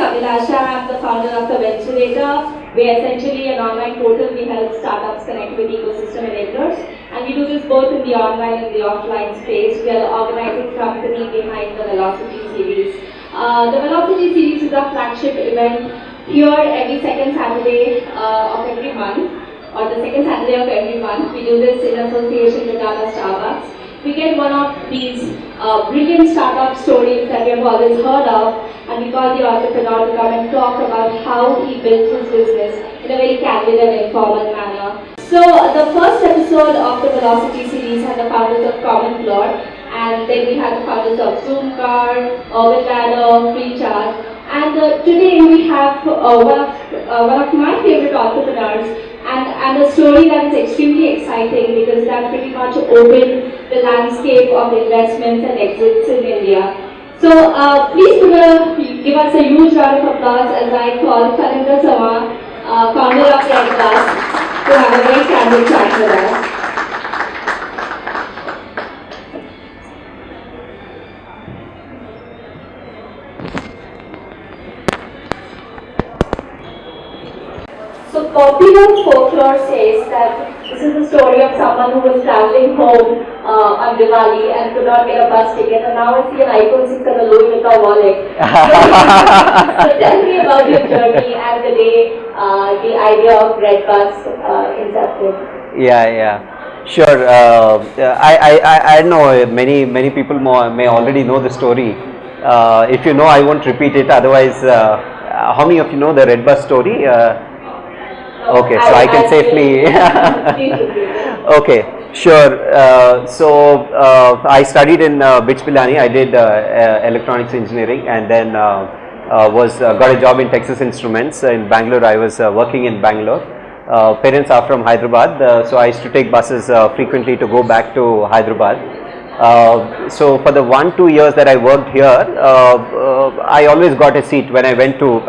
Abhilasha. I'm the founder of the Venturator. We are essentially an online portal. We help startups connect with ecosystem enablers. And we do this both in the online and the offline space. We are the organizing company behind the Velocity series. The Velocity series is our flagship event here every second Saturday of every month, or the second Saturday of every month. We do this in association with Data Starbucks. We get one of these brilliant startup stories that we have always heard of, and we call the entrepreneur to come and talk about how he built his business in a very candid and informal manner. So the first episode of the Velocity series had the founders of Common Floor, and then we had the founders of Zoomcar, Orbit Ladder, Freecharge, and today we have one of my favorite entrepreneurs, and a story that is extremely exciting because that pretty much opened the landscape of investments and exits in India. So please give us a huge round of applause as I call Phaneendra, founder of RedBus, to have a very candid chat with us. So popular folklore says that this is the story of someone who was traveling home on Diwali and could not get a bus ticket, and now I see an iPhone 6 and a Louis Vuitton wallet. So tell me about your journey and the day the idea of RedBus incepted. Yeah. Sure. I know many people may already know the story. If you know, I won't repeat it. Otherwise, how many of you know the RedBus story? Okay, so I can safely. Okay, sure. So I studied in BITS Pilani. I did electronics engineering, and then got a job in Texas Instruments in Bangalore. I was working in Bangalore. Parents are from Hyderabad, so I used to take buses frequently to go back to Hyderabad. So for the 1-2 years that I worked here, I always got a seat when I went to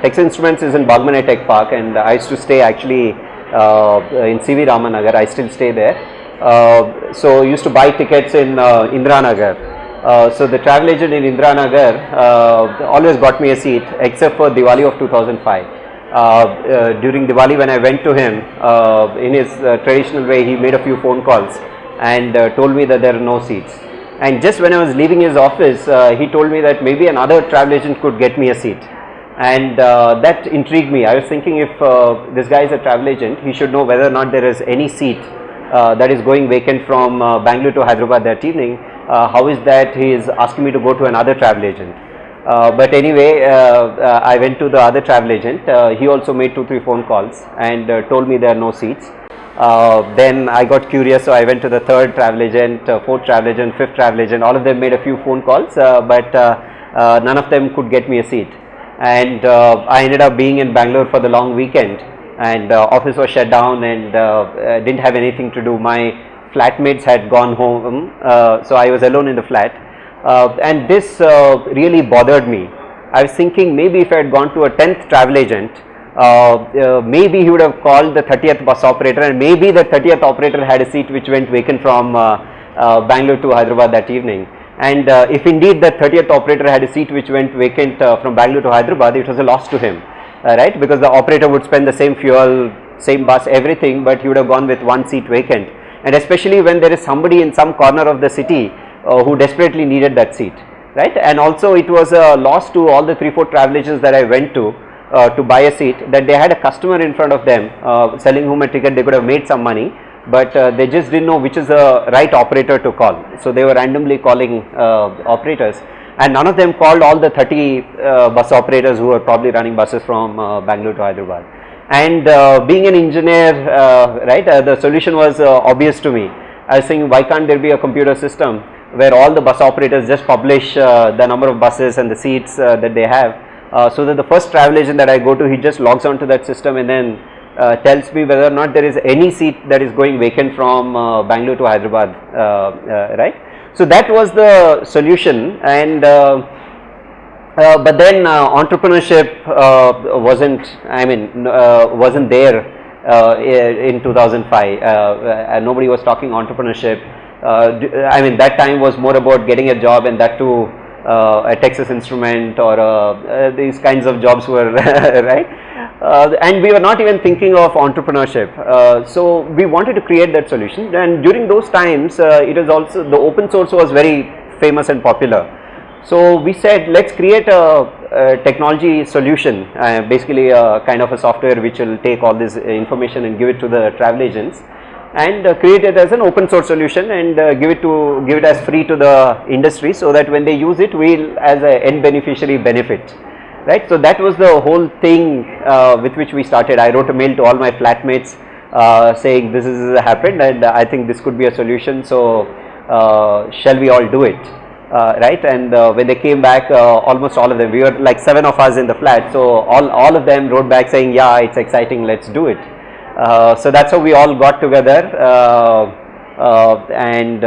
Texas Instruments is in Bagmane Tech Park, and I used to stay actually in CV Ramanagar. I still stay there. So used to buy tickets in Indranagar. So the travel agent in Indranagar always got me a seat, except for Diwali of 2005. During Diwali, when I went to him, in his traditional way, he made a few phone calls and told me that there are no seats. And just when I was leaving his office, he told me that maybe another travel agent could get me a seat. And that intrigued me. I was thinking, if this guy is a travel agent, he should know whether or not there is any seat that is going vacant from Bangalore to Hyderabad that evening. How is that he is asking me to go to another travel agent? But anyway, I went to the other travel agent. He also made 2-3 phone calls and told me there are no seats. Then I got curious, so I went to the third travel agent, fourth travel agent, fifth travel agent. All of them made a few phone calls, but none of them could get me a seat. And I ended up being in Bangalore for the long weekend, and office was shut down, and didn't have anything to do. My flatmates had gone home, so I was alone in the flat, and this really bothered me. I was thinking, maybe if I had gone to a 10th travel agent, maybe he would have called the 30th bus operator, and maybe the 30th operator had a seat which went vacant from Bangalore to Hyderabad that evening. And if indeed the 30th operator had a seat which went vacant from Bangalore to Hyderabad, it was a loss to him, right? Because the operator would spend the same fuel, same bus, everything, but he would have gone with one seat vacant. And especially when there is somebody in some corner of the city who desperately needed that seat, right? And also it was a loss to all the 3-4 travel agents that I went to buy a seat, that they had a customer in front of them selling whom a ticket. They could have made some money, but they just didn't know which is the right operator to call. So they were randomly calling operators, and none of them called all the 30 bus operators who were probably running buses from Bangalore to Hyderabad. And being an engineer, right, the solution was obvious to me. I was saying, why can't there be a computer system where all the bus operators just publish the number of buses and the seats that they have, so that the first travel agent that I go to, he just logs on to that system and then tells me whether or not there is any seat that is going vacant from Bangalore to Hyderabad, right. So that was the solution. And but then entrepreneurship wasn't there in 2005. Nobody was talking entrepreneurship. That time was more about getting a job, and that too a Texas Instrument or these kinds of jobs were right, and we were not even thinking of entrepreneurship. So we wanted to create that solution, and during those times, it was also the open source was very famous and popular. So we said, let's create a technology solution, basically a kind of a software which will take all this information and give it to the travel agents, and create it as an open source solution, and give it as free to the industry, so that when they use it, we'll as an end beneficiary benefit, right? So that was the whole thing with which we started. I wrote a mail to all my flatmates saying this has happened, and I think this could be a solution, so shall we all do it? Right, and when they came back, almost all of them, we were like 7 of us in the flat, so all of them wrote back saying, yeah, it's exciting, let's do it. So that's how we all got together, and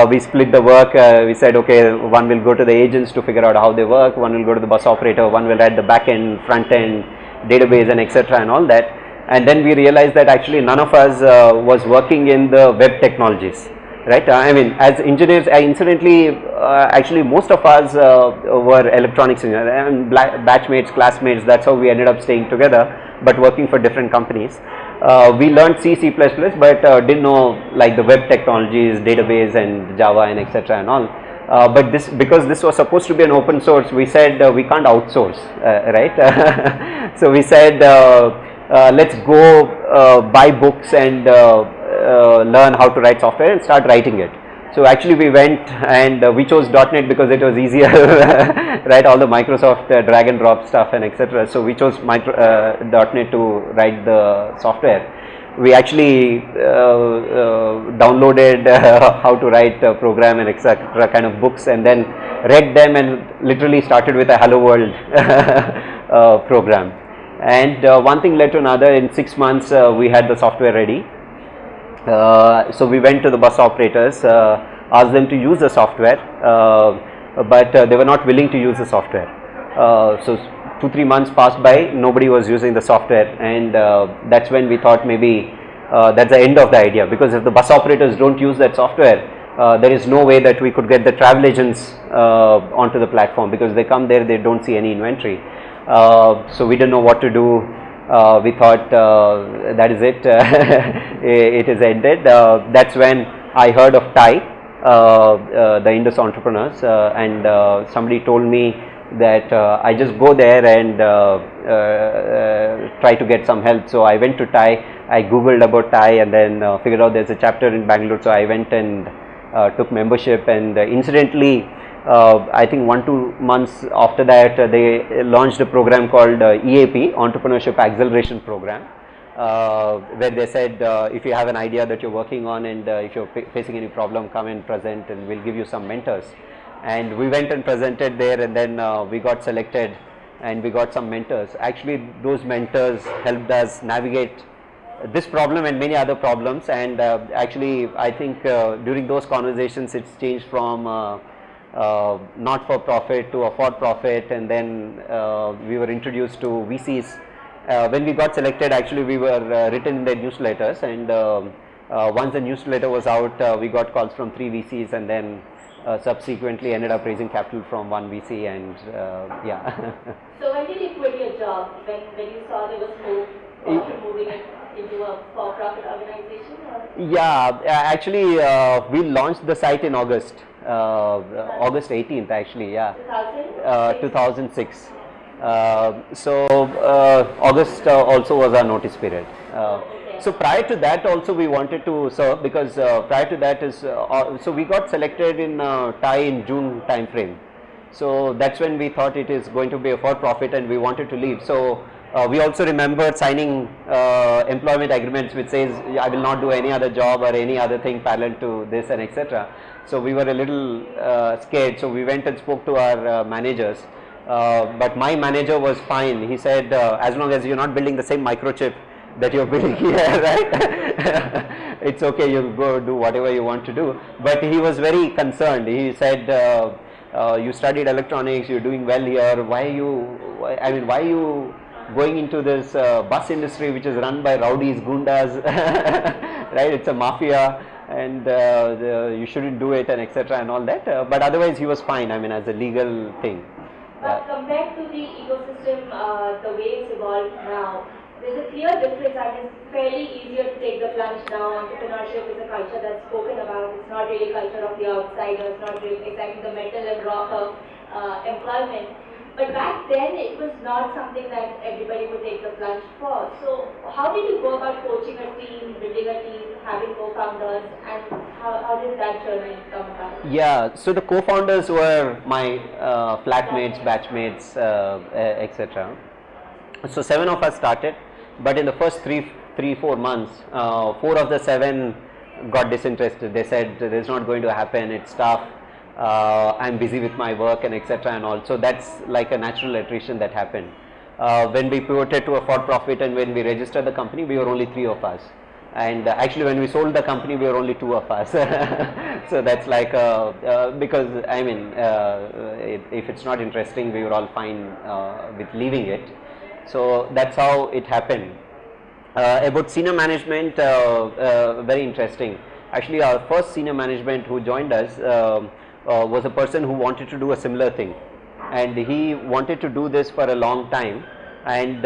we split the work. We said, okay, one will go to the agents to figure out how they work, one will go to the bus operator, one will write the back end, front end, database and etc. and all that. And then we realized that actually none of us was working in the web technologies. Right, I mean, as engineers, incidentally, actually most of us were electronics engineers, and batchmates, classmates. That's how we ended up staying together, but working for different companies. We learned C, but didn't know like the web technologies, database and Java and etc. and all. But because this was supposed to be an open source, we said we can't outsource, right? So we said let's go buy books and learn how to write software and start writing it. So actually we went and we chose .NET because it was easier, right? All the Microsoft drag and drop stuff and etc. So we chose .NET to write the software. We actually downloaded how to write a program and etc. kind of books, and then read them and literally started with a Hello World program. And one thing led to another. In 6 months we had the software ready. So we went to the bus operators, asked them to use the software, but they were not willing to use the software. So 2-3 months passed by, nobody was using the software, and that's when we thought maybe that's the end of the idea, because if the bus operators don't use that software, there is no way that we could get the travel agents onto the platform, because they come there, they don't see any inventory. So we didn't know what to do. We thought that is it, it is ended. That's when I heard of TIE, the Indus Entrepreneurs, and somebody told me that I just go there and try to get some help. So I went to TIE, I googled about TIE, and then figured out there's a chapter in Bangalore, so I went and took membership, and incidentally, I think 1-2 months after that, they launched a program called EAP, Entrepreneurship Acceleration Program, where they said if you have an idea that you're working on, and if you're facing any problem, come and present, and we'll give you some mentors. And we went and presented there, and then we got selected, and we got some mentors. Actually, those mentors helped us navigate this problem and many other problems, and actually I think during those conversations it's changed from not for profit to a for profit, and then we were introduced to VCs. When we got selected, actually we were written in their newsletters, and once the newsletter was out, we got calls from 3 VCs, and then subsequently ended up raising capital from 1 VC, and yeah. So when did you quit your job? When you saw there was hope of moving it into a for-profit organization? Or? Yeah, actually we launched the site in August. August 18th actually, yeah. 2006. So August also was our notice period. So prior to that also we wanted to serve, because prior to that is, so we got selected in TIE in June time frame. So that's when we thought it is going to be a for-profit, and we wanted to leave. So we also remembered signing employment agreements which says I will not do any other job or any other thing parallel to this and etc. So we were a little scared, so we went and spoke to our managers, but my manager was fine. He said as long as you're not building the same microchip that you're building here, right? It's okay, you go do whatever you want to do. But he was very concerned. He said you studied electronics, you're doing well here, why are you going into this bus industry which is run by rowdies, gundas, right? It's a mafia. and you shouldn't do it and etc. and all that. But otherwise he was fine, I mean, as a legal thing. But compared to the ecosystem, the way it's evolved now, there's a clear difference and it's fairly easier to take the plunge now. Entrepreneurship is a culture that's spoken about. It's not really culture of the outsider. It's not really exactly the metal and rock of employment. But back then, it was not something that everybody would take the plunge for. So how did you go about coaching a team, building a team, having co-founders, and how did that journey come about? Yeah, so the co-founders were my flatmates, batchmates, etc. So 7 of us started, but in the first 4 months, 4 of the 7 got disinterested. They said this is not going to happen, it's tough. I'm busy with my work and etc. and all. So that's like a natural attrition that happened. When we pivoted to a for-profit and when we registered the company, we were only 3 of us. And actually when we sold the company, we were only 2 of us. So that's like, because I mean, if it's not interesting, we were all fine with leaving it. So that's how it happened. About senior management, very interesting. Actually, our first senior management who joined us was a person who wanted to do a similar thing, and he wanted to do this for a long time, and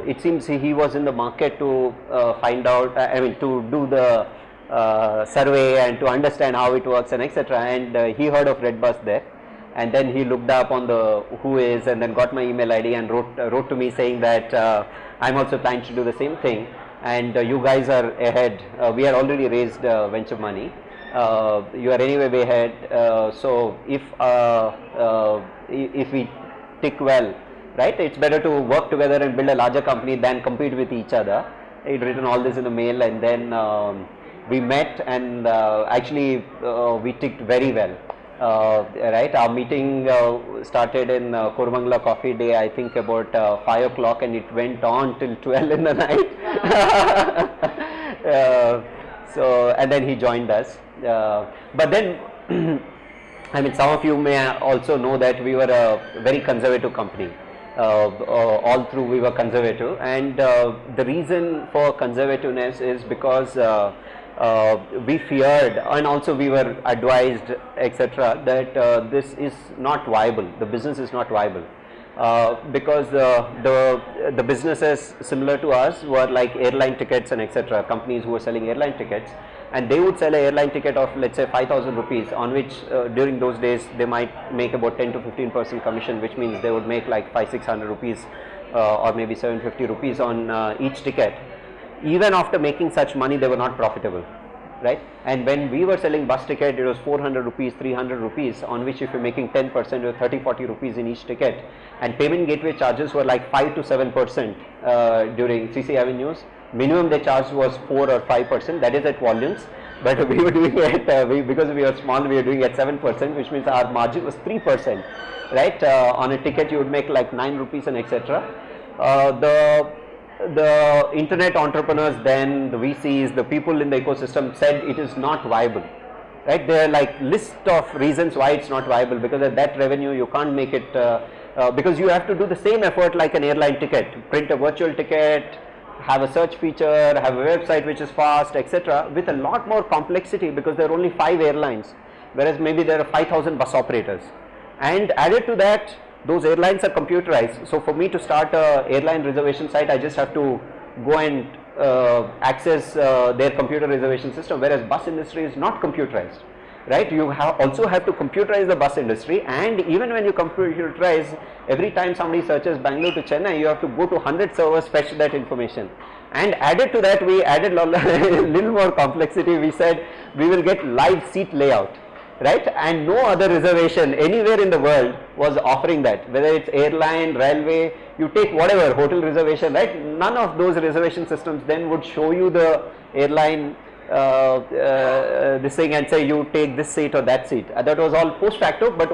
it seems he was in the market to find out, to do the survey and to understand how it works and etc. And he heard of RedBus there, and then he looked up on the Whois and then got my email ID and wrote to me saying that I'm also planning to do the same thing, and you guys are ahead. We had already raised venture money. You are anyway way ahead. So if we tick well, right, it's better to work together and build a larger company than compete with each other. He'd written all this in the mail, and then we met, and actually we ticked very well. Right, our meeting started in Kormangala Coffee Day, I think about 5 o'clock, and it went on till 12 in the night. So, and then he joined us. But then, I mean, some of you may also know that we were a very conservative company. All through we were conservative, and the reason for conservativeness is because we feared, and also we were advised etc. that this is not viable, the business is not viable, because the businesses similar to us were like airline tickets and etc. companies who were selling airline tickets, and they would sell an airline ticket of, let's say, 5,000 rupees, on which during those days they might make about 10 to 15% commission, which means they would make like 500-600 rupees or maybe 750 rupees on each ticket. Even after making such money, they were not profitable, right? And when we were selling bus ticket, it was 400 rupees, 300 rupees, on which if you're making 10%, or 30-40 rupees in each ticket, and payment gateway charges were like 5 to 7% during CC Avenues. Minimum they charged was 4 or 5%, that is at volumes, but we were doing it, because we were small, we were doing at 7%, which means our margin was 3%, right? On a ticket you would make like 9 rupees and etc. The internet entrepreneurs then, the VCs, the people in the ecosystem said it is not viable, right? There are like list of reasons why it's not viable, because at that revenue you can't make it, because you have to do the same effort like an airline ticket, print a virtual ticket, have a search feature, have a website which is fast, etc., with a lot more complexity, because there are only 5 airlines, whereas maybe there are 5,000 bus operators, and added to that, those airlines are computerized. So for me to start a airline reservation site, I just have to go and access their computer reservation system, whereas bus industry is not computerized, right? You also have to computerize the bus industry, and even when you computerize, every time somebody searches Bangalore to Chennai, you have to go to 100 servers, fetch that information. And added to that, we added a little more complexity. We said we will get live seat layout, right? And no other reservation anywhere in the world was offering that, whether it's airline, railway, you take whatever, hotel reservation, right? None of those reservation systems then would show you the airline this thing and say you take this seat or that seat. That was all post facto, but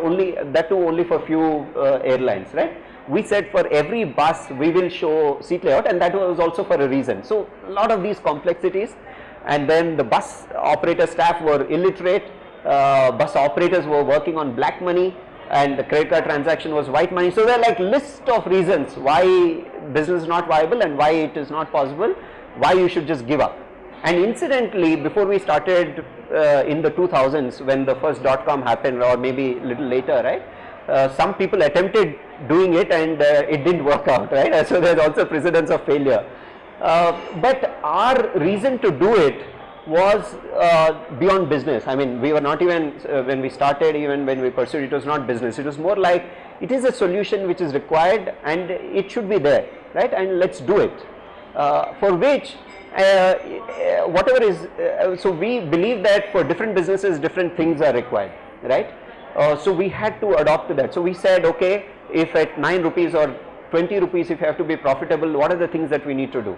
that too only for few airlines, right? We said for every bus we will show seat layout, and that was also for a reason. So a lot of these complexities, and then the bus operator staff were illiterate. Bus operators were working on black money, and the credit card transaction was white money. So there are like list of reasons why business is not viable and why it is not possible, why you should just give up. And incidentally, before we started in the 2000s, when the first .com happened, or maybe a little later, right, some people attempted doing it and it didn't work out, right? So there's also precedence of failure. But our reason to do it was beyond business. I mean, we were not even, when we started, even when we pursued, it was not business. It was more like, it is a solution which is required and it should be there, right? And let's do it. For which, whatever is, so we believe that for different businesses, different things are required, right? So we had to adopt to that. So we said, okay, if at 9 rupees or 20 rupees, if you have to be profitable, what are the things that we need to do?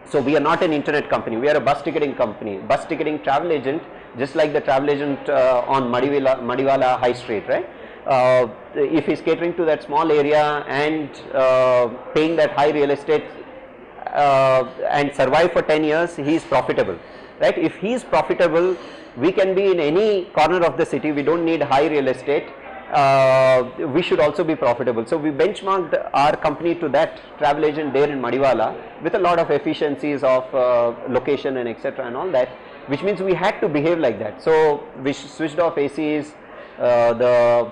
So we are not an internet company, we are a bus ticketing company, bus ticketing travel agent, just like the travel agent on Madiwala High Street, right? If he's catering to that small area and paying that high real estate and survive for 10 years, he is profitable, right? If he is profitable, we can be in any corner of the city, we don't need high real estate, we should also be profitable. So we benchmarked our company to that travel agent there in Madiwala with a lot of efficiencies of location and etc. and all that, which means we had to behave like that. So we switched off ACs, the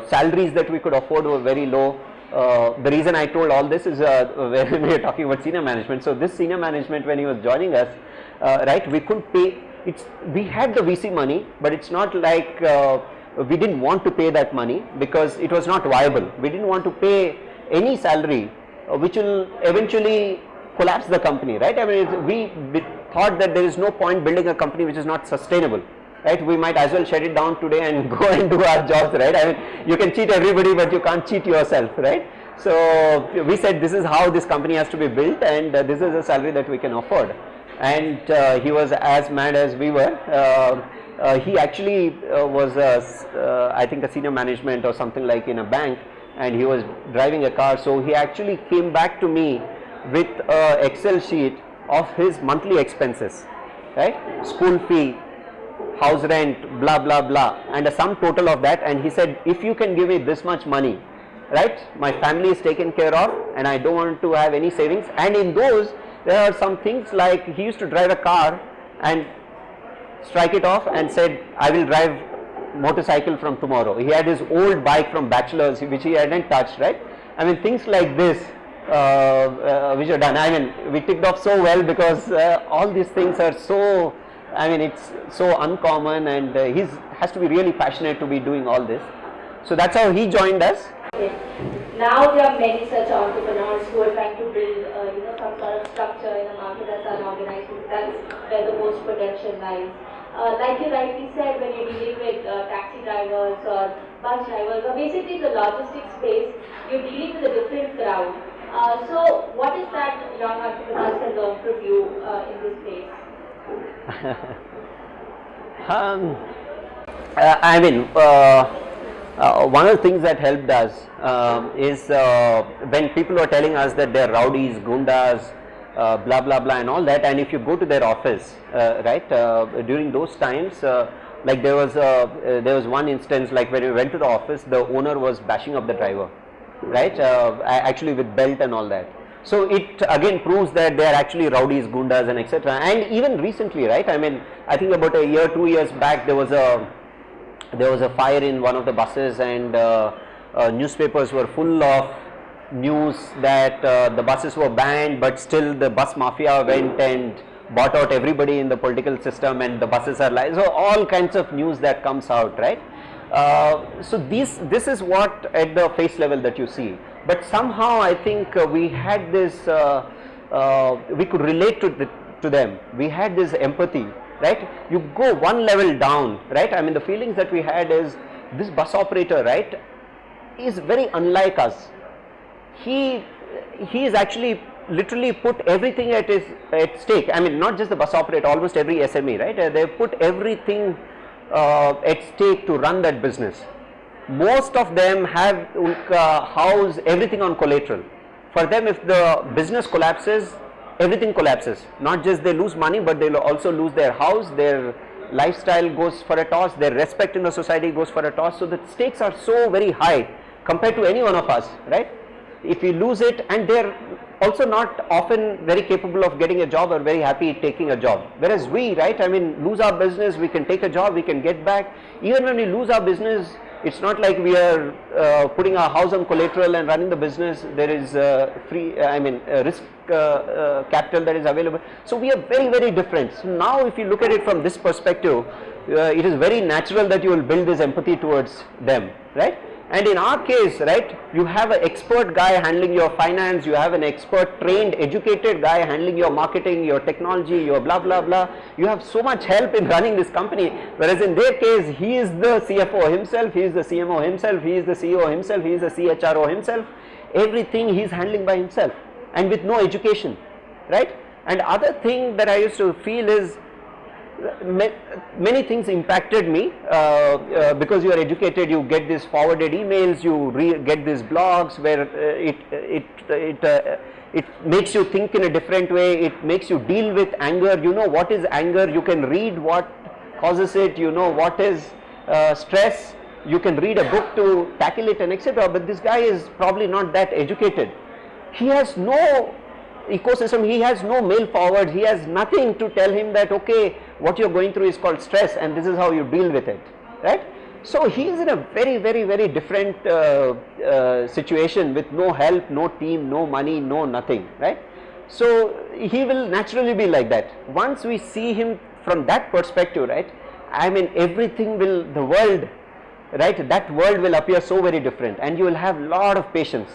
salaries that we could afford were very low. The reason I told all this is when we were talking about senior management. So this senior management, when he was joining us, right, we couldn't pay. We had the VC money, but it's not like we didn't want to pay that money because it was not viable. We didn't want to pay any salary which will eventually collapse the company, right? I mean, we thought that there is no point building a company which is not sustainable, right? We might as well shut it down today and go and do our jobs, right? I mean, you can cheat everybody, but you can't cheat yourself, right? So we said this is how this company has to be built, and this is a salary that we can afford. And he was as mad as we were. He actually was, I think, a senior management or something like in a bank, and he was driving a car. So he actually came back to me with an Excel sheet of his monthly expenses, right? School fee, house rent, blah blah blah, and a sum total of that. And he said, if you can give me this much money, right, my family is taken care of and I don't want to have any savings. And in those, there are some things like he used to drive a car and strike it off and said, I will drive motorcycle from tomorrow. He had his old bike from bachelor's which he hadn't touched, right? I mean, things like this which are done. I mean, we ticked off so well because all these things are so, I mean, it's so uncommon, and he has to be really passionate to be doing all this. So that's how he joined us. Okay. Now there are many such entrepreneurs who are trying to build, some sort of structure in a market that's unorganized. That's where the most potential lies. Like you rightly said, when you're dealing with taxi drivers or bus drivers, or basically the logistics space, you're dealing with a different crowd. So what is that young entrepreneurs can learn from you in this space? I mean, one of the things that helped us is when people were telling us that they're rowdies, gundas, blah blah blah and all that, and if you go to their office, right, during those times, like there was one instance, like when we went to the office, the owner was bashing up the driver, right, actually with belt and all that. So it again proves that they are actually rowdies, gundas and etc. And even recently, right, I mean, I think about a year, 2 years back, there was a fire in one of the buses, and newspapers were full of news that the buses were banned, but still the bus mafia went and bought out everybody in the political system, and the buses are like, so all kinds of news that comes out, right? So this is what at the face level that you see, but somehow I think we had this, we could relate to them, we had this empathy, right? You go one level down, right? I mean, the feelings that we had is, this bus operator, right, is very unlike us. He is actually literally put everything at stake. I mean, not just the bus operator, almost every SME, right? They put everything at stake to run that business. Most of them have house everything on collateral. For them, if the business collapses, everything collapses. Not just they lose money, but they'll also lose their house, their lifestyle goes for a toss, their respect in the society goes for a toss. So the stakes are so very high compared to any one of us, right? if you lose it, and they're also not often very capable of getting a job or very happy taking a job. Whereas we, right, I mean, lose our business, we can take a job, we can get back. Even when we lose our business, it's not like we are putting our house on collateral and running the business. There is risk capital that is available. So we are very, very different. So now if you look at it from this perspective, it is very natural that you will build this empathy towards them, right? And in our case, right, you have an expert guy handling your finance, you have an expert, trained, educated guy handling your marketing, your technology, your blah, blah, blah. You have so much help in running this company. Whereas in their case, he is the CFO himself, he is the CMO himself, he is the CEO himself, he is the CHRO himself. Everything he is handling by himself and with no education, right? And other thing that I used to feel is, many things impacted me because you are educated, you get these forwarded emails, you get these blogs where it makes you think in a different way, it makes you deal with anger. You know what is anger, you can read what causes it, you know what is stress, you can read a book to tackle it and etc. But this guy is probably not that educated. He has no ecosystem, he has no mail forward, he has nothing to tell him that okay, what you're going through is called stress and this is how you deal with it, right? So he is in a very, very, very different situation with no help, no team, no money, no nothing, right? So he will naturally be like that. Once we see him from that perspective, right, I mean everything will, the world, right, that world will appear so very different and you will have a lot of patience,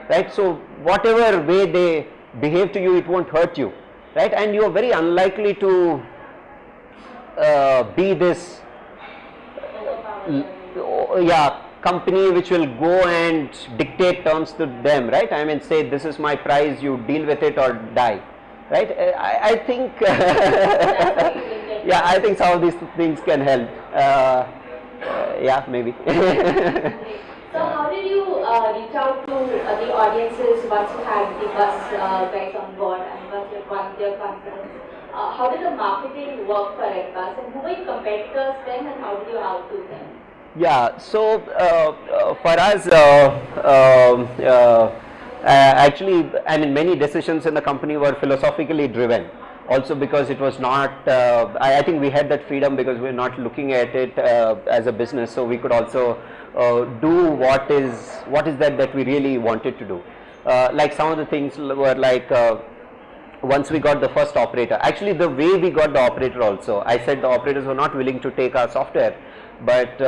right? So whatever way they behave to you, it won't hurt you, right? And you are very unlikely to be this company which will go and dictate terms to them, right? I mean, say this is my price, you deal with it or die, right? I think yeah, I think some of these things can help. Yeah, maybe. So how did you reach out to the audiences once you had the bus guys on board and once you won their confidence? How did the marketing work for RedBus and who were your competitors then and how did you outdo them? Yeah, so for us, actually, I mean, many decisions in the company were philosophically driven. Also because it was not, I think we had that freedom because we're not looking at it as a business, so we could also do what is that we really wanted to do. Like some of the things were like, once we got the first operator, actually the way we got the operator also, I said the operators were not willing to take our software, but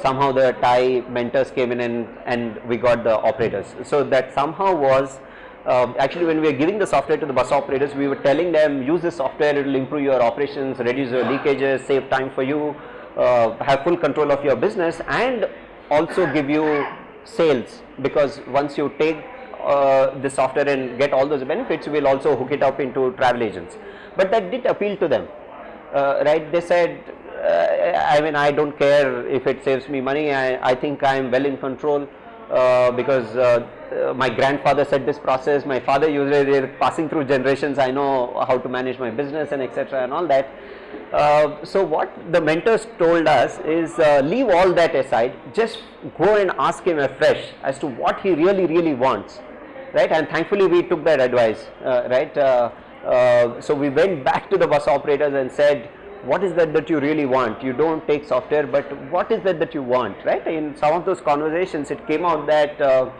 somehow the Thai mentors came in and we got the operators. So that somehow was, actually when we were giving the software to the bus operators, we were telling them use this software, it will improve your operations, reduce your leakages, save time for you, have full control of your business and also give you sales, because once you take the software and get all those benefits, we will also hook it up into travel agents. But that did appeal to them, right? They said, I mean, I don't care if it saves me money, I think I am well in control because my grandfather said this process, my father used it, they're passing through generations, I know how to manage my business and etc. and all that. So what the mentors told us is leave all that aside, just go and ask him afresh as to what he really wants, right? And thankfully we took that advice, right? So we went back to the bus operators and said, what is that you really want? You don't take software, but what is that you want, right? In some of those conversations it came out that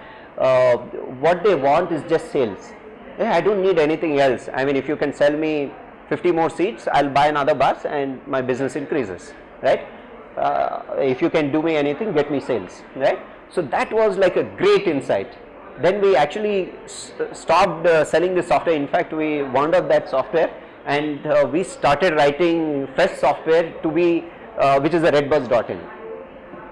what they want is just sales. Yeah, I don't need anything else. I mean, if you can sell me 50 more seats, I'll buy another bus and my business increases, right? If you can do me anything, get me sales, right? So that was like a great insight. Then we actually stopped selling the software. In fact, we wound up that software and we started writing fresh software to be, which is the RedBus.in,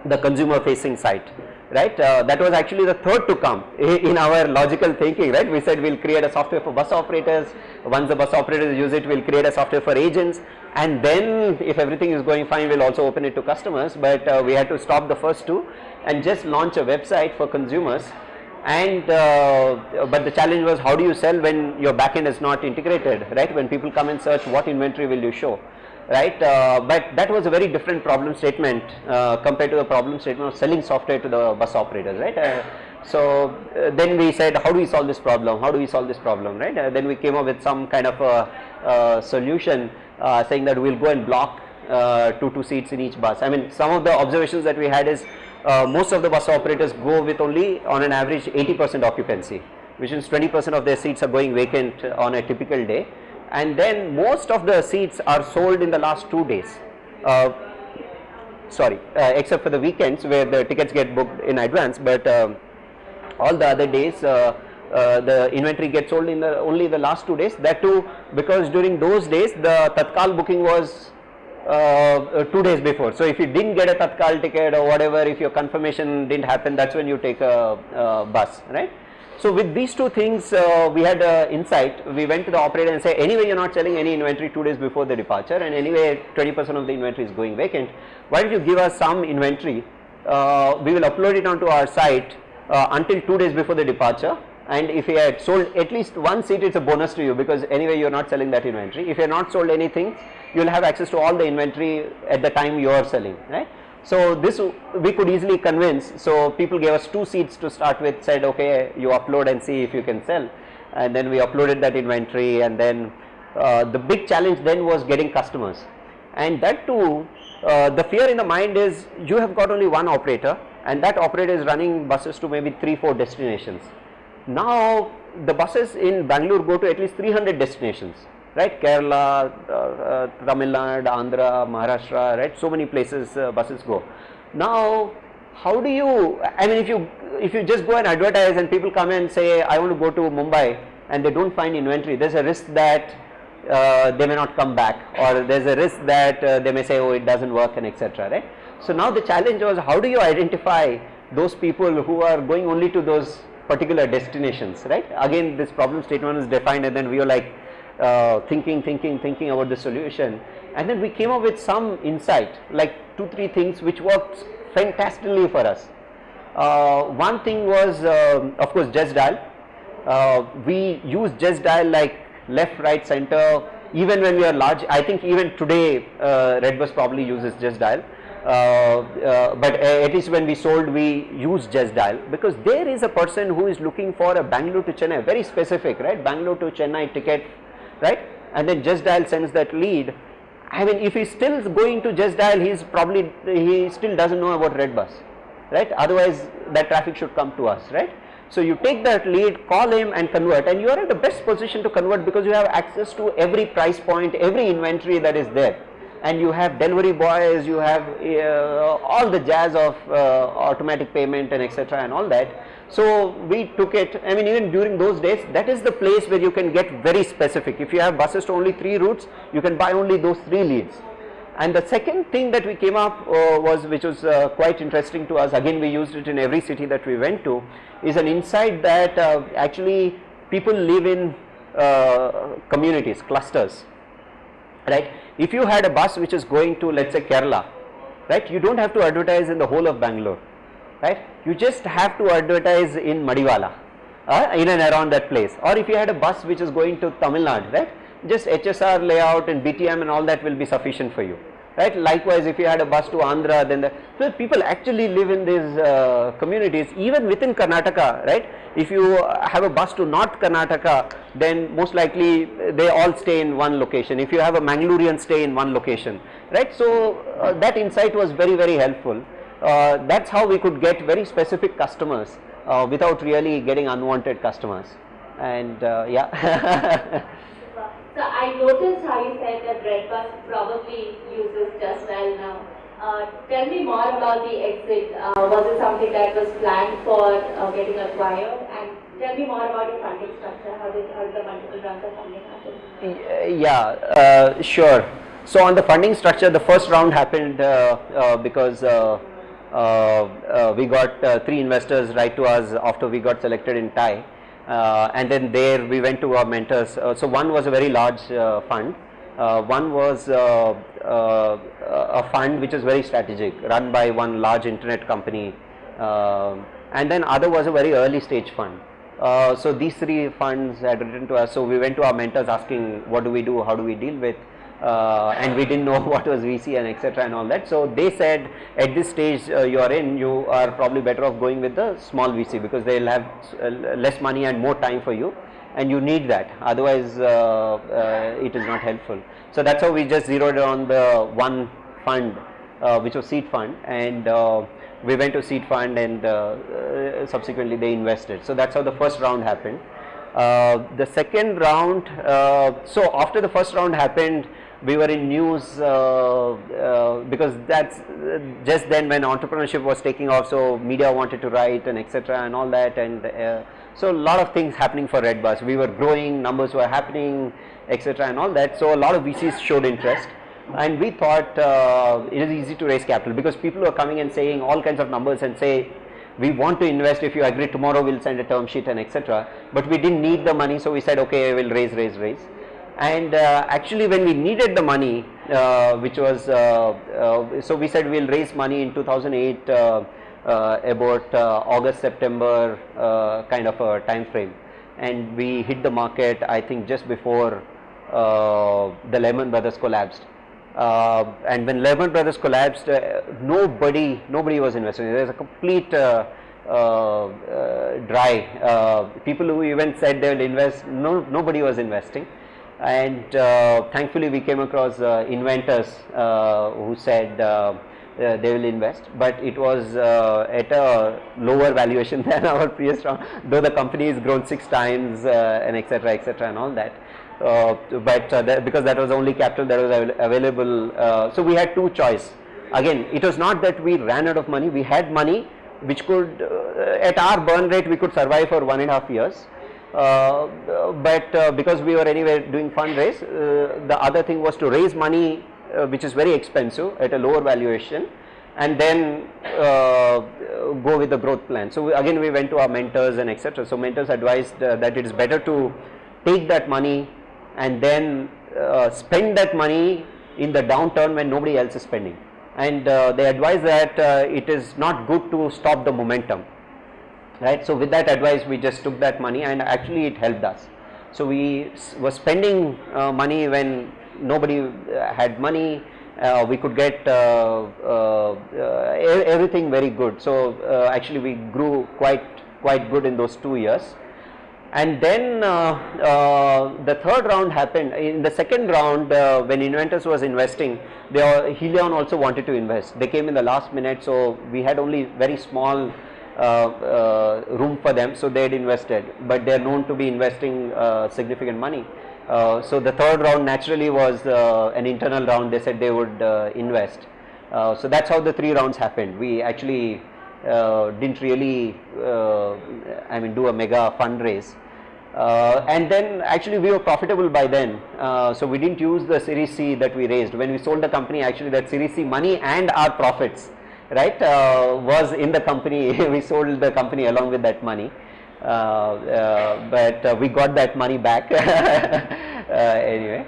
the consumer facing site, right? That was actually the third to come in our logical thinking, right? We said we'll create a software for bus operators. Once the bus operators use it, we'll create a software for agents, and then if everything is going fine, we'll also open it to customers. But we had to stop the first two and just launch a website for consumers. And but the challenge was, how do you sell when your backend is not integrated, right? When people come and search, what inventory will you show, right? But that was a very different problem statement compared to the problem statement of selling software to the bus operators, right? So then we said, how do we solve this problem? How do we solve this problem, right? Then we came up with some kind of a solution saying that we'll go and block 2 seats in each bus. I mean, some of the observations that we had is most of the bus operators go with only on an average 80% occupancy, which means 20% of their seats are going vacant on a typical day, and then most of the seats are sold in the last 2 days. Except for the weekends where the tickets get booked in advance, but all the other days the inventory gets sold in only the last 2 days. That too because during those days the Tatkal booking was 2 days before. So if you didn't get a Tatkal ticket or whatever, if your confirmation didn't happen, that's when you take a bus, right? So with these two things we had insight. We went to the operator and said, anyway you're not selling any inventory 2 days before the departure, and anyway 20% of the inventory is going vacant. Why don't you give us some inventory? We will upload it onto our site until 2 days before the departure, and if you had sold at least one seat, it's a bonus to you, because anyway you're not selling that inventory. If you're not sold anything, you'll have access to all the inventory at the time you're selling, right? So this we could easily convince. So people gave us 2 seats to start with, said okay, you upload and see if you can sell, and then we uploaded that inventory. And then the big challenge then was getting customers, and that too the fear in the mind is you have got only one operator, and that operator is running buses to maybe 3-4 destinations. Now the buses in Bangalore go to at least 300 destinations, right? Kerala, Tamil Nadu, Andhra, Maharashtra, right? So many places buses go. Now how do you, I mean, if you just go and advertise and people come and say I want to go to Mumbai and they don't find inventory, there's a risk that they may not come back, or there's a risk that they may say, oh, it doesn't work, and etc., right? So now the challenge was, how do you identify those people who are going only to those particular destinations, right? Again, this problem statement is defined, and then we were like thinking about the solution, and then we came up with some insight, like 2-3 things which worked fantastically for us. One thing was of course just dial. We use just dial like left, right, center. Even when we are large, I think even today RedBus probably uses just dial, but at least when we sold, we use just dial, because there is a person who is looking for a Bangalore to Chennai, very specific, right? Bangalore to Chennai ticket, right? And then just dial sends that lead. I mean, if he's still going to just dial, he still doesn't know about RedBus, right? Otherwise that traffic should come to us, right? So you take that lead, call him and convert, and you are in the best position to convert because you have access to every price point, every inventory that is there, and you have delivery boys, you have all the jazz of automatic payment and etc. and all that. So we took it. I mean, even during those days, that is the place where you can get very specific. If you have buses to only 3 routes, you can buy only those 3 leads. And the second thing that we came up which was quite interesting to us, again we used it in every city that we went to, is an insight that actually people live in communities, clusters, right? If you had a bus which is going to, let's say, Kerala, right, you don't have to advertise in the whole of Bangalore, right? You just have to advertise in Madiwala, in and around that place. Or if you had a bus which is going to Tamil Nadu, right, just HSR layout and BTM and all that will be sufficient for you, right? Likewise, if you had a bus to Andhra, then so people actually live in these communities, even within Karnataka, right? If you have a bus to North Karnataka, then most likely they all stay in one location. If you have a Mangalorean, stay in one location, right? So that insight was very, very helpful. That's how we could get very specific customers without really getting unwanted customers. And yeah. So I noticed how you said that RedBus probably uses just dial now. Tell me more about the exit. Was it something that was planned for getting acquired? And tell me more about the funding structure. How did the multiple rounds of funding happen? Yeah, sure. So on the funding structure, the first round happened because we got 3 investors right to us after we got selected in TIE. And then there we went to our mentors. So one was a very large fund, one was a fund which is very strategic, run by one large internet company, and then other was a very early stage fund. So these 3 funds had written to us. So we went to our mentors asking, what do we do, how do we deal with? and we didn't know what was VC and etc. and all that. So they said at this stage you are in, you are probably better off going with the small VC because they will have less money and more time for you, and you need that, otherwise it is not helpful. So that's how we just zeroed on the one fund which was seed fund, and we went to seed fund, and subsequently they invested. So that's how the first round happened. The second round, so after the first round happened, we were in news because that's just then when entrepreneurship was taking off, so media wanted to write and etc. and all that, and so a lot of things happening for RedBus. We were growing, numbers were happening, etc. and all that, so a lot of VCs showed interest. And we thought it is easy to raise capital because people were coming and saying all kinds of numbers and say, we want to invest, if you agree tomorrow we'll send a term sheet and etc. But we didn't need the money, so we said okay, we'll raise. And actually when we needed the money, which was, so we said we'll raise money in 2008, about August, September kind of a time frame. And we hit the market, I think just before the Lehman Brothers collapsed. And when Lehman Brothers collapsed, nobody was investing. There was a complete dry. People who even said they will invest, nobody was investing. And thankfully we came across inventors who said they will invest, but it was at a lower valuation than our previous round, though the company has grown 6 times and etc. and all that. Because that was the only capital that was available, so we had two choices. Again, it was not that we ran out of money, we had money which could, at our burn rate, we could survive for 1.5 years. But because we were anyway doing fundraise, the other thing was to raise money which is very expensive at a lower valuation, and then go with the growth plan. So again we went to our mentors and etc. So mentors advised that it is better to take that money and then spend that money in the downturn when nobody else is spending, and they advise that it is not good to stop the momentum, right? So with that advice we just took that money, and actually it helped us. So we were spending money when nobody had money. We could get everything very good. So actually we grew quite good in those 2 years. And then the third round happened. In the second round, when Inventors was investing, Helion also wanted to invest. They came in the last minute, so we had only very small room for them, so they had invested, but they are known to be investing significant money. So the third round naturally was an internal round. They said they would invest. So that's how the 3 rounds happened. We actually didn't really do a mega fundraise. And then actually we were profitable by then, so we didn't use the Series C that we raised. When we sold the company, actually that Series C money and our profits, right, was in the company. We sold the company along with that money, but we got that money back anyway.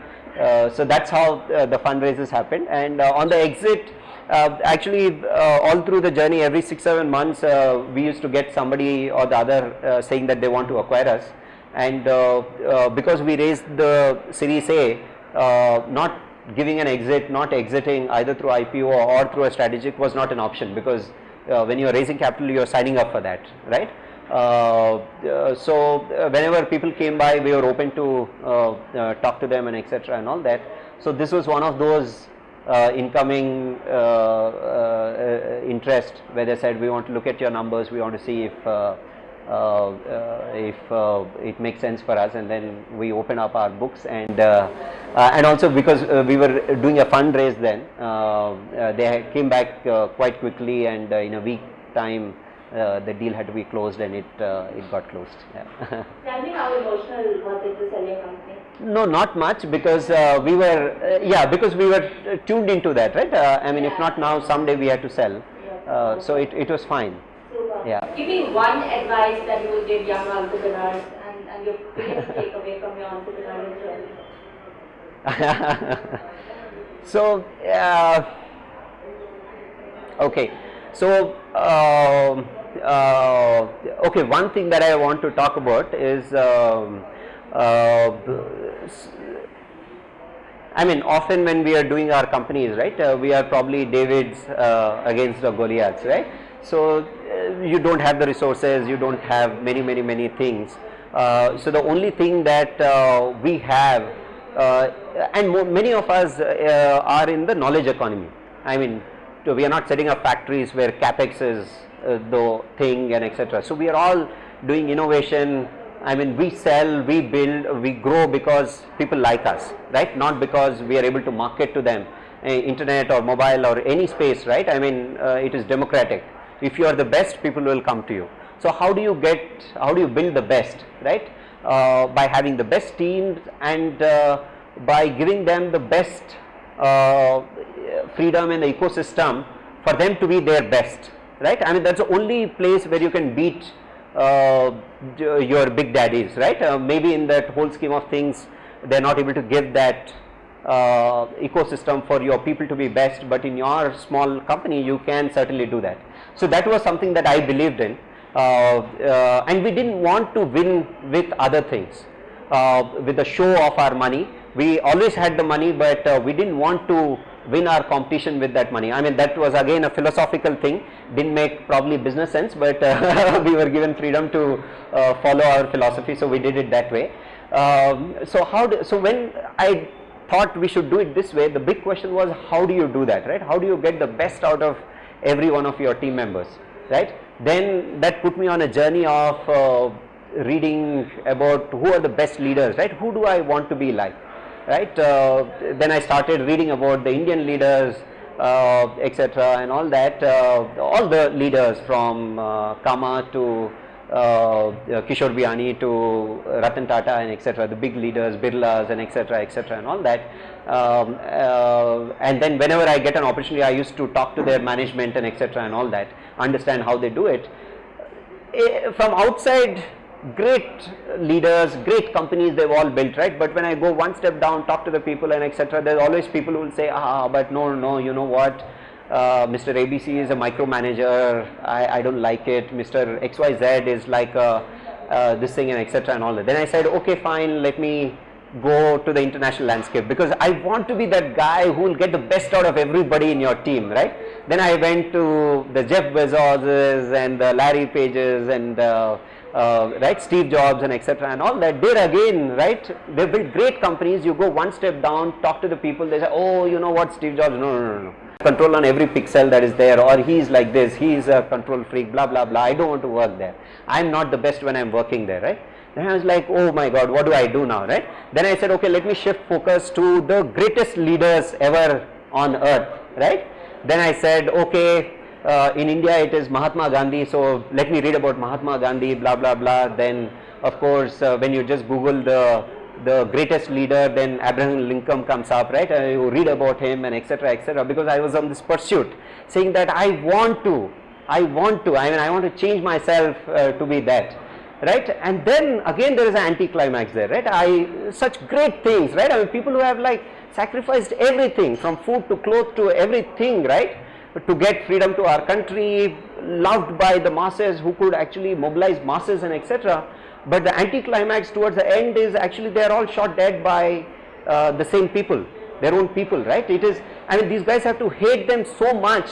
So that's how the fundraisers happened. And on the exit, actually all through the journey, every 6-7 months we used to get somebody or the other saying that they want to acquire us. And because we raised the Series A, not giving an exit, not exiting either through IPO or through a strategic was not an option, because when you are raising capital, you are signing up for that, right? So whenever people came by, we were open to talk to them and etc. and all that. So this was one of those incoming interest where they said, we want to look at your numbers, we want to see if it makes sense for us, and then we open up our books. And also because we were doing a fundraise then, they came back quite quickly, and in a week time the deal had to be closed, and it got closed. Yeah. Tell me, how emotional was it to sell your company? No, not much, because we were because we were tuned into that, right? If not now, someday we had to sell. So it was fine. Super. Yeah. Give me one advice that you would give young entrepreneurs, and your biggest takeaway from your entrepreneurial journey. So okay, so okay, one thing that I want to talk about is I mean, often when we are doing our companies, right, we are probably Davids against the Goliaths, right? So you don't have the resources, you don't have many things. So the only thing that we have, and many of us are in the knowledge economy. I mean, we are not setting up factories where capex is the thing and etc. So we are all doing innovation. I mean, we sell, we build, we grow because people like us, right? Not because we are able to market to them, internet or mobile or any space, right? I mean, it is democratic. If you are the best, people will come to you. So how do you build the best, right? By having the best teams and by giving them the best freedom in the ecosystem for them to be their best, right? I mean, that's the only place where you can beat your big daddies, right? Maybe in that whole scheme of things, they're not able to give that ecosystem for your people to be best, but in your small company, you can certainly do that. So that was something that I believed in, and we didn't want to win with other things, with the show of our money. We always had the money, but we didn't want to win our competition with that money. I mean, that was again a philosophical thing, didn't make probably business sense, but we were given freedom to follow our philosophy, so we did it that way. So when I thought we should do it this way, the big question was, how do you do that, right? How do you get the best out of every one of your team members, right? Then that put me on a journey of reading about who are the best leaders, right? Who do I want to be like, right? Then I started reading about the Indian leaders, etc. and all that, all the leaders from Kama to Kishore Biyani to Ratan Tata and etc., the big leaders, Birlas and etc. and all that. And then whenever I get an opportunity, I used to talk to their management and etc. and all that, understand how they do it. From outside, great leaders, great companies they've all built, right? But when I go one step down, talk to the people and etc., there's always people who will say, but no, you know what, Mr. ABC is a micromanager, I don't like it, Mr. XYZ is like this thing and etc. and all that. Then I said, okay fine, let me go to the international landscape, because I want to be that guy who will get the best out of everybody in your team, right? Then I went to the Jeff Bezoses and the Larry Pages and right, Steve Jobs and etc. and all that. There again, right, they built great companies. You go one step down, talk to the people, they say, oh, you know what, Steve Jobs, no. Control on every pixel that is there, or he's like this, he's a control freak, blah blah blah. I don't want to work there. I'm not the best when I'm working there, right? Then I was like, oh my God, what do I do now, right? Then I said, okay, let me shift focus to the greatest leaders ever on earth, right? Then I said, okay, in India it is Mahatma Gandhi, so let me read about Mahatma Gandhi, blah blah blah. Then of course when you just Google the greatest leader, then Abraham Lincoln comes up, right? You read about him and etc. because I was on this pursuit, saying that I want to, I want to change myself to be that, right? And then again there is an anti-climax there, right? Such great things, right? I mean, people who have like sacrificed everything from food to clothes to everything, right, to get freedom to our country, loved by the masses, who could actually mobilize masses and etc. But the anti-climax towards the end is actually they are all shot dead by the same people, their own people, right? It is, I mean, these guys have to hate them so much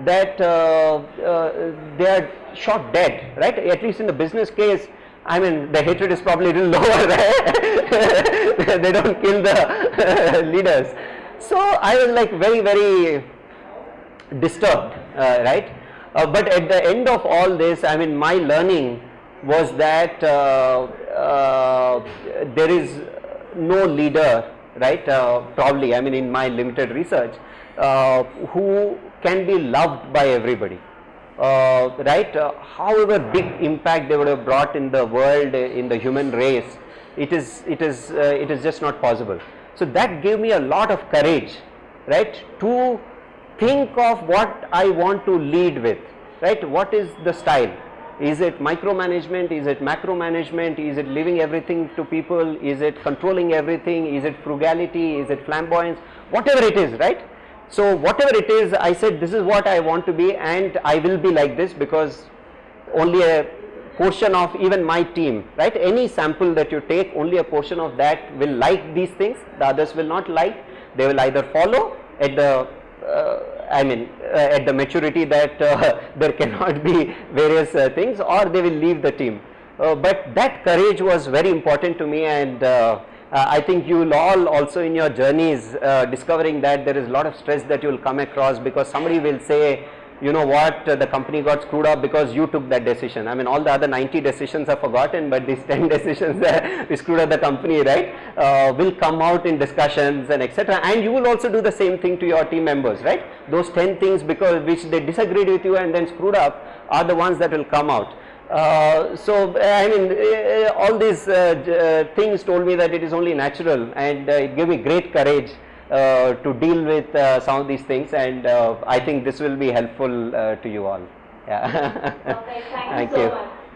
that they are shot dead, right? At least in the business case, I mean, the hatred is probably a little lower, right? They don't kill the leaders. So I was like very disturbed, right? But at the end of all this, I mean, my learning was that there is no leader, right? Probably, I mean, in my limited research, who can be loved by everybody, right? However big impact they would have brought in the world, in the human race, it is just not possible. So that gave me a lot of courage, right, to think of what I want to lead with, right? What is the style? Is it micromanagement? Is it macro management? Is it leaving everything to people? Is it controlling everything? Is it frugality? Is it flamboyance? Whatever it is, right? So whatever it is, I said this is what I want to be, and I will be like this, because only a portion of even my team, right? Any sample that you take, only a portion of that will like these things, the others will not like. They will either follow at the at the maturity that there cannot be various things, or they will leave the team. But that courage was very important to me, and I think you will all also in your journeys discovering that there is a lot of stress that you will come across, because somebody will say, you know what, the company got screwed up because you took that decision. I mean, all the other 90 decisions are forgotten, but these 10 decisions that we screwed up the company, right, will come out in discussions and etc. And you will also do the same thing to your team members, right? Those 10 things because which they disagreed with you and then screwed up are the ones that will come out. So I mean, all these things told me that it is only natural, and it gave me great courage to deal with some of these things, and I think this will be helpful to you all. Yeah. Okay, thank you so much.